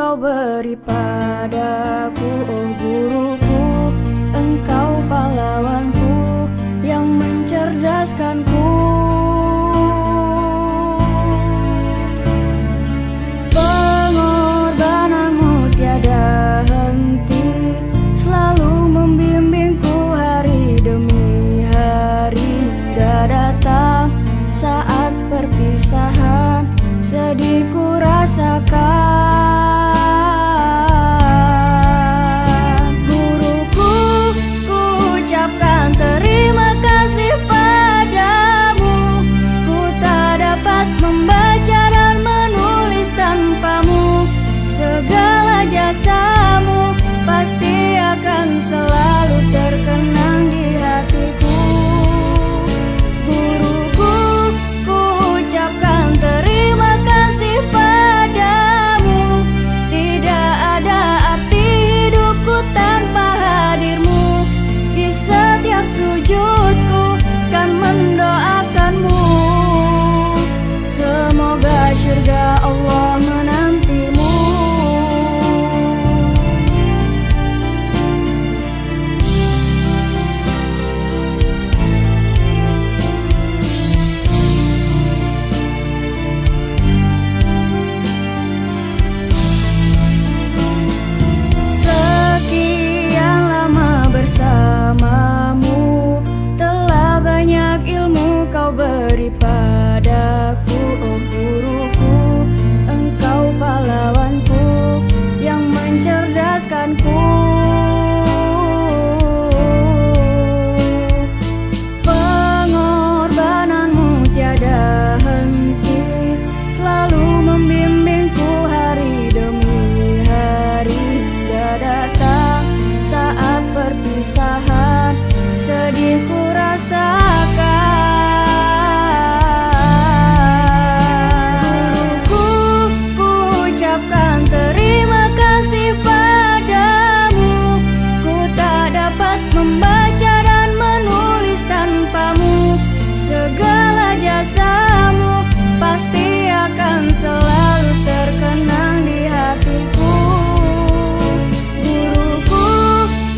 kau beri padaku, oh guruku. Engkau pahlawanku yang mencerdaskanku. Pengorbananmu tiada henti, selalu membimbingku hari demi hari, hingga datang saat perpisahan, sedihku rasakan. Guruku, ku ucapkan terima kasih padamu. Ku tak dapat membaca dan menulis tanpamu. Segala jasamu pasti akan selalu terkenang di hatiku. Guruku, ku ucapkan terima kasih padamu. Tidak ada arti hidupku tanpa hadirmu. Di setiap sujudku kan mendoakanmu. Semoga syurga Allah menantimu. Sekian lama bersamamu, telah banyak ilmu kau beri padaku, oh guruku. Engkau pahlawanku yang mencerdaskanku. Pengorbananmu tiada henti, selalu membimbingku hari demi hari, hingga datang saat perpisahan, sedihku rasakan. Guruku, ku ucapkan terima kasih padamu. Ku tak dapat membaca dan menulis tanpamu. Segala jasamu pasti akan selalu terkenang di hatiku. Guruku,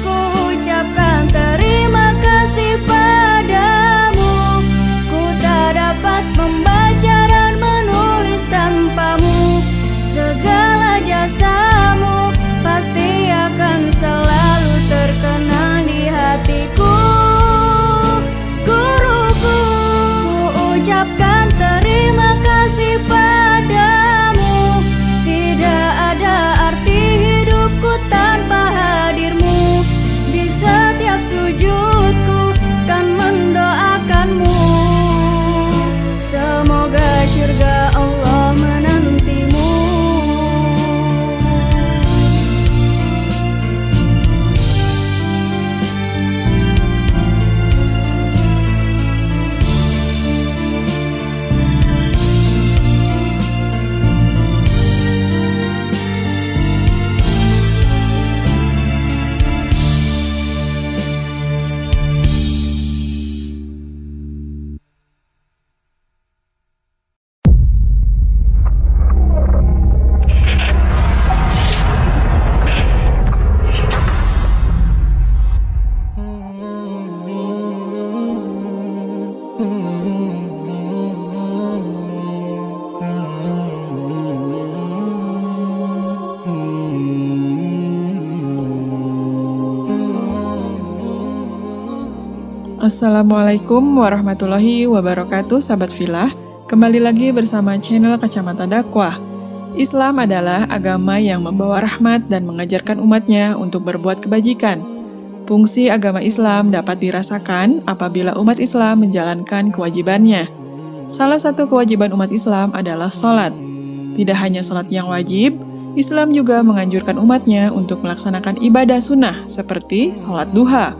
ku ucapkan terima kasih padamu. Ku tak dapat membaca dan menulis tanpamu. Segala jasamu pasti akan selalu terkenang di hatiku. Guruku, ku ucapkan terima kasih padamu. Tidak ada arti hidupku tanpa hadirmu. Di setiap sujudku kan mendoakanmu. Semoga syurga Allah menantimu. Assalamualaikum warahmatullahi wabarakatuh, sahabat Filah. Kembali lagi bersama channel Kacamata Dakwah. Islam adalah agama yang membawa rahmat dan mengajarkan umatnya untuk berbuat kebajikan. Fungsi agama Islam dapat dirasakan apabila umat Islam menjalankan kewajibannya. Salah satu kewajiban umat Islam adalah sholat. Tidak hanya sholat yang wajib, Islam juga menganjurkan umatnya untuk melaksanakan ibadah sunnah seperti sholat duha.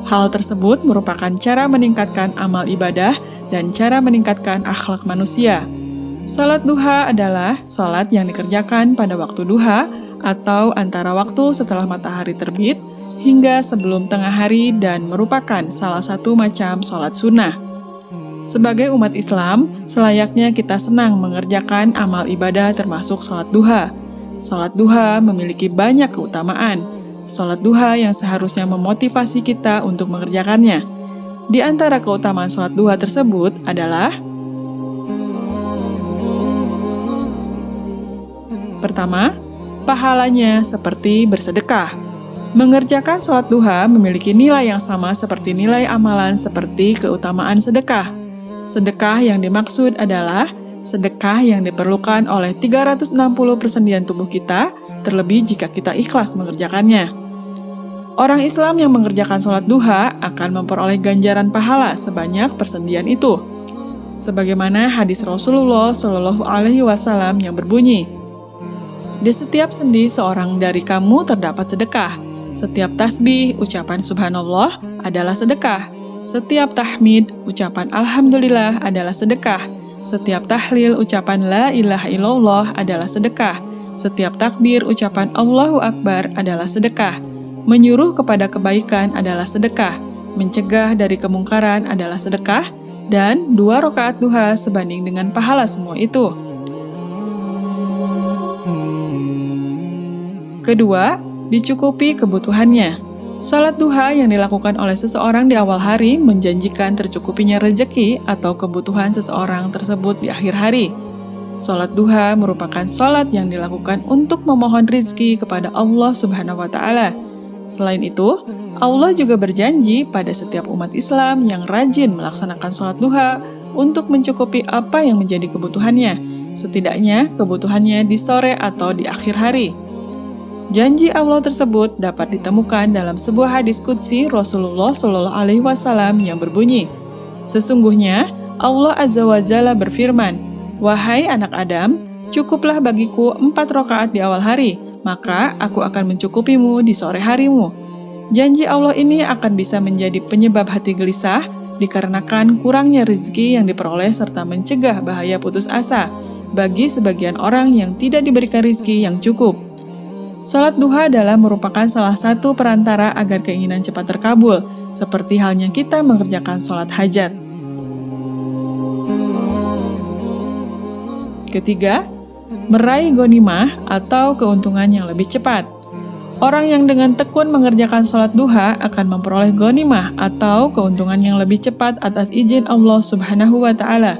Hal tersebut merupakan cara meningkatkan amal ibadah dan cara meningkatkan akhlak manusia. Salat duha adalah salat yang dikerjakan pada waktu duha atau antara waktu setelah matahari terbit hingga sebelum tengah hari dan merupakan salah satu macam salat sunnah. Sebagai umat Islam, selayaknya kita senang mengerjakan amal ibadah termasuk salat duha. Sholat duha memiliki banyak keutamaan. Sholat duha yang seharusnya memotivasi kita untuk mengerjakannya. Di antara keutamaan sholat duha tersebut adalah: pertama, pahalanya seperti bersedekah. Mengerjakan sholat duha memiliki nilai yang sama seperti nilai amalan seperti keutamaan sedekah. Sedekah yang dimaksud adalah sedekah yang diperlukan oleh 360 persendian tubuh kita, terlebih jika kita ikhlas mengerjakannya. Orang Islam yang mengerjakan sholat duha akan memperoleh ganjaran pahala sebanyak persendian itu. Sebagaimana hadis Rasulullah Shallallahu Alaihi Wasallam yang berbunyi, di setiap sendi seorang dari kamu terdapat sedekah. Setiap tasbih, ucapan subhanallah adalah sedekah. Setiap tahmid, ucapan alhamdulillah adalah sedekah. Setiap tahlil, ucapan la ilaha illallah adalah sedekah. Setiap takbir, ucapan Allahu Akbar adalah sedekah. Menyuruh kepada kebaikan adalah sedekah. Mencegah dari kemungkaran adalah sedekah. Dan 2 rakaat duha sebanding dengan pahala semua itu. Kedua, dicukupi kebutuhannya. Sholat duha yang dilakukan oleh seseorang di awal hari menjanjikan tercukupinya rejeki atau kebutuhan seseorang tersebut di akhir hari. Sholat duha merupakan sholat yang dilakukan untuk memohon rizki kepada Allah Subhanahu wa Ta'ala. Selain itu, Allah juga berjanji pada setiap umat Islam yang rajin melaksanakan sholat duha untuk mencukupi apa yang menjadi kebutuhannya, setidaknya kebutuhannya di sore atau di akhir hari. Janji Allah tersebut dapat ditemukan dalam sebuah hadis qudsi Rasulullah Shallallahu Alaihi Wasallam yang berbunyi, sesungguhnya Allah Azza wa Jalla berfirman, wahai anak Adam, cukuplah bagiku 4 rakaat di awal hari, maka aku akan mencukupimu di sore harimu. Janji Allah ini akan bisa menjadi penyebab hati gelisah dikarenakan kurangnya rezeki yang diperoleh serta mencegah bahaya putus asa bagi sebagian orang yang tidak diberikan rezeki yang cukup. Sholat duha adalah merupakan salah satu perantara agar keinginan cepat terkabul, seperti halnya kita mengerjakan sholat hajat. Ketiga, meraih ghanimah atau keuntungan yang lebih cepat. Orang yang dengan tekun mengerjakan sholat duha akan memperoleh ghanimah atau keuntungan yang lebih cepat atas izin Allah Subhanahu wa Ta'ala.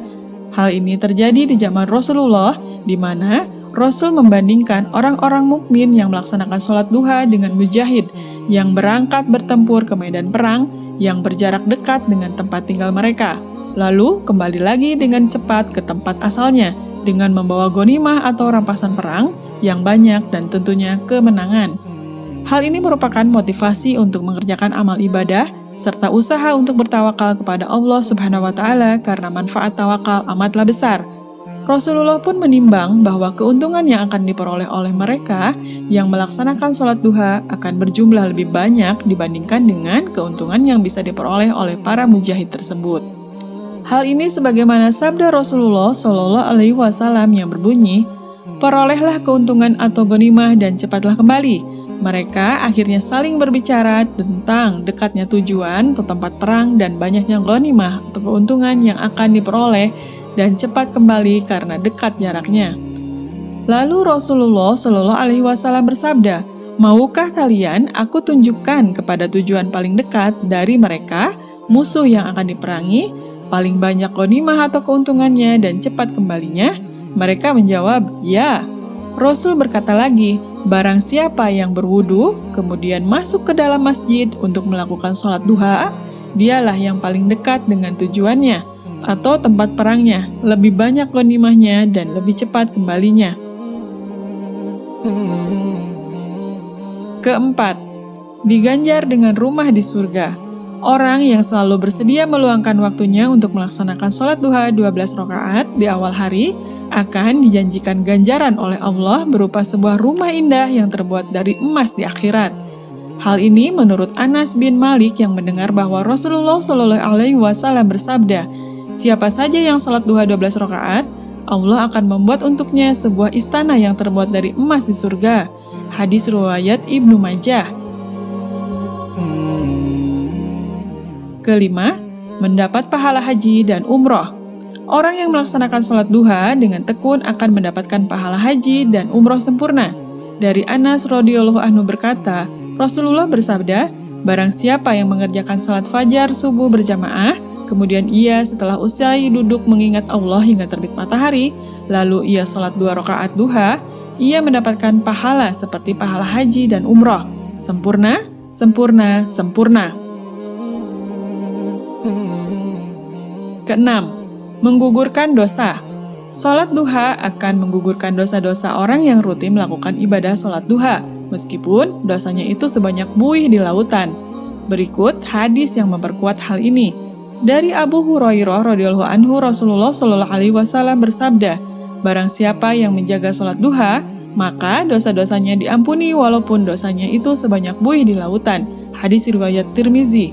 Hal ini terjadi di zaman Rasulullah, di mana Rasul membandingkan orang-orang mukmin yang melaksanakan sholat duha dengan mujahid yang berangkat bertempur ke medan perang yang berjarak dekat dengan tempat tinggal mereka, lalu kembali lagi dengan cepat ke tempat asalnya dengan membawa ghanimah atau rampasan perang yang banyak dan tentunya kemenangan. Hal ini merupakan motivasi untuk mengerjakan amal ibadah serta usaha untuk bertawakal kepada Allah Subhanahu wa Ta'ala karena manfaat tawakal amatlah besar. Rasulullah pun menimbang bahwa keuntungan yang akan diperoleh oleh mereka yang melaksanakan sholat duha akan berjumlah lebih banyak dibandingkan dengan keuntungan yang bisa diperoleh oleh para mujahid tersebut. Hal ini sebagaimana sabda Rasulullah Shallallahu Alaihi Wasallam yang berbunyi, perolehlah keuntungan atau ghanimah dan cepatlah kembali. Mereka akhirnya saling berbicara tentang dekatnya tujuan atau tempat perang dan banyaknya ghanimah atau keuntungan yang akan diperoleh dan cepat kembali karena dekat jaraknya. Lalu Rasulullah Shallallahu Alaihi Wasallam bersabda, maukah kalian aku tunjukkan kepada tujuan paling dekat dari mereka, musuh yang akan diperangi, paling banyak ghanimah atau keuntungannya dan cepat kembalinya? Mereka menjawab, ya. Rasul berkata lagi, barang siapa yang berwudu, kemudian masuk ke dalam masjid untuk melakukan sholat duha, dialah yang paling dekat dengan tujuannya atau tempat perangnya, lebih banyak ghanimahnya dan lebih cepat kembalinya. Keempat, diganjar dengan rumah di surga. Orang yang selalu bersedia meluangkan waktunya untuk melaksanakan sholat duha 12 rakaat di awal hari akan dijanjikan ganjaran oleh Allah berupa sebuah rumah indah yang terbuat dari emas di akhirat. Hal ini menurut Anas bin Malik yang mendengar bahwa Rasulullah Shallallahu Alaihi Wasallam bersabda, siapa saja yang sholat duha 12 rakaat, Allah akan membuat untuknya sebuah istana yang terbuat dari emas di surga. Hadis riwayat Ibnu Majah. Kelima, mendapat pahala haji dan umroh. Orang yang melaksanakan sholat duha dengan tekun akan mendapatkan pahala haji dan umroh sempurna. Dari Anas radhiyallahu anhu berkata, Rasulullah bersabda, barang siapa yang mengerjakan salat fajar subuh berjamaah, kemudian ia setelah usai duduk mengingat Allah hingga terbit matahari, lalu ia salat 2 rakaat duha, ia mendapatkan pahala seperti pahala haji dan umroh. Sempurna, sempurna, sempurna. Keenam, menggugurkan dosa. Salat duha akan menggugurkan dosa-dosa orang yang rutin melakukan ibadah salat duha, meskipun dosanya itu sebanyak buih di lautan. Berikut hadis yang memperkuat hal ini. Dari Abu Hurairah radhiyallahu anhu, Rasulullah shallallahu alaihi wasallam bersabda, barang siapa yang menjaga salat duha, maka dosa-dosanya diampuni walaupun dosanya itu sebanyak buih di lautan. Hadis riwayat Tirmizi.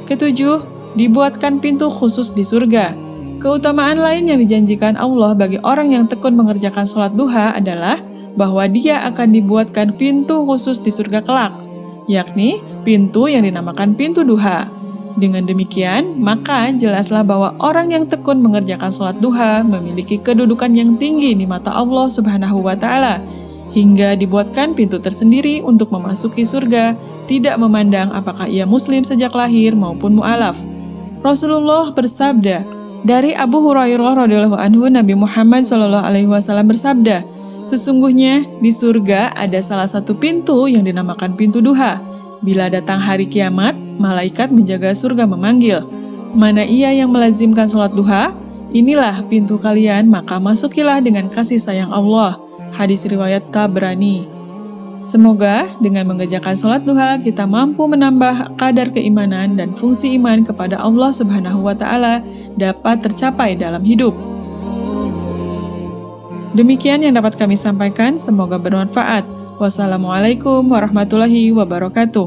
Ketujuh, dibuatkan pintu khusus di surga. Keutamaan lain yang dijanjikan Allah bagi orang yang tekun mengerjakan sholat duha adalah bahwa dia akan dibuatkan pintu khusus di surga kelak, yakni pintu yang dinamakan pintu duha. Dengan demikian, maka jelaslah bahwa orang yang tekun mengerjakan sholat duha memiliki kedudukan yang tinggi di mata Allah Subhanahu wa Ta'ala, hingga dibuatkan pintu tersendiri untuk memasuki surga, tidak memandang apakah ia muslim sejak lahir maupun mu'alaf. Rasulullah bersabda, dari Abu Hurairah radhiyallahu anhu, Nabi Muhammad SAW bersabda, sesungguhnya di surga ada salah satu pintu yang dinamakan pintu duha. Bila datang hari kiamat, malaikat menjaga surga memanggil, mana ia yang melazimkan sholat duha? Inilah pintu kalian, maka masukilah dengan kasih sayang Allah. Hadis riwayat Tabrani. Semoga dengan mengerjakan sholat duha kita mampu menambah kadar keimanan dan fungsi iman kepada Allah Subhanahu wa Ta'ala dapat tercapai dalam hidup. Demikian yang dapat kami sampaikan, semoga bermanfaat. Wassalamualaikum warahmatullahi wabarakatuh.